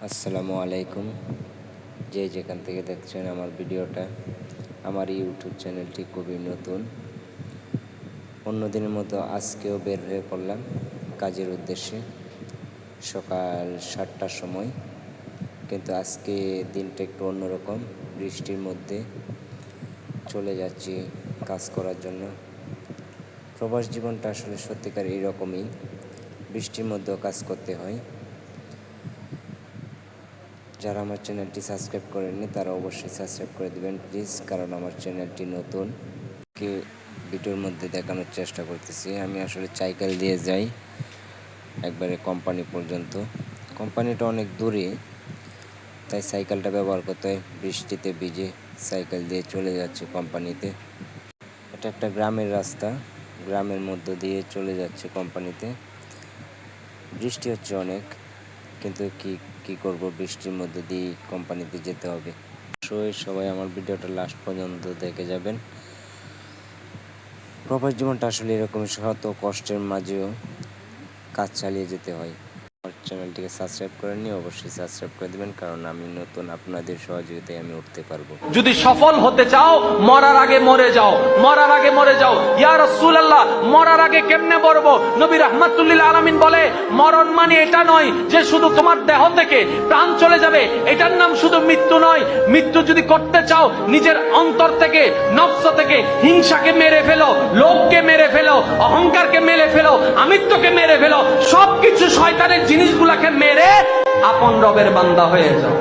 আসসালামু আলাইকুম। যে যেখান থেকে দেখছেন আমার ভিডিওটা, আমার ইউটিউব চ্যানেলটি খুবই নতুন। অন্যদিনের মতো আজকেও বের হয়ে পড়লাম কাজের উদ্দেশ্যে সকাল 7টার সময়, কিন্তু আজকে দিনটা একটু অন্যরকম। বৃষ্টির মধ্যে চলে যাচ্ছি কাজ করার জন্য। প্রবাস জীবনটা আসলে সত্যিকার এইরকমই, বৃষ্টির মধ্যেও কাজ করতে হয়। যারা আমার চ্যানেলটি সাবস্ক্রাইব করেননি তারা অবশ্যই সাবস্ক্রাইব করে দেবেন প্লিজ, কারণ আমার চ্যানেলটি নতুন। ভিডিওর মধ্যে দেখানোর চেষ্টা করতেছি আমি আসলে সাইকেল দিয়ে যাই একবারে কোম্পানি পর্যন্ত। কোম্পানিটা অনেক দূরে, তাই সাইকেলটা ব্যবহার করতে হয়। বৃষ্টিতে ভিজে সাইকেল দিয়ে চলে যাচ্ছে কোম্পানিতে। এটা একটা গ্রামের রাস্তা, গ্রামের মধ্য দিয়ে চলে যাচ্ছে কোম্পানিতে। বৃষ্টি হচ্ছে অনেক, কিন্তু কি করব, বৃষ্টির মধ্যে দিয়ে কোম্পানিতে যেতে হবে। সবাই আমার ভিডিওটা লাস্ট পর্যন্ত দেখে যাবেন। প্রবাস জীবনটা আসলে এরকম, শত কষ্টের মাঝেও কাজ চালিয়ে যেতে হয়। আমার চ্যানেলটিকে সাবস্ক্রাইব করেননি, অবশ্যই সাবস্ক্রাইব করে দেবেন, কারণ আমি নতুন, আপনাদের সহযোগিতায় আমি উঠতে পারবো। যদি সফল হতে চাও মরার আগে মরে যাও, মরার আগে মরে যাও। ইয়া রাসূলুল্লাহ, মরার আগে কেমনে মরবো? নবী রাহমাতুল লিল আলামিন বলে, মরণ মানে এটা নয় যে শুধু তোমার দেহ থেকে প্রাণ চলে যাবে, এটার নাম শুধু মৃত্যু নয়। মৃত্যু যদি করতে চাও, নিজের অন্তর থেকে, নফস থেকে হিংসাকে মেরে ফেলো, লোভকে মেরে ফেলো, অহংকারকে মেরে ফেলো, আমিত্বকে মেরে ফেলো, সবকিছু শয়তানের জিনিসগুলাকে মেরে আপন রবের বান্দা হয়ে যাও।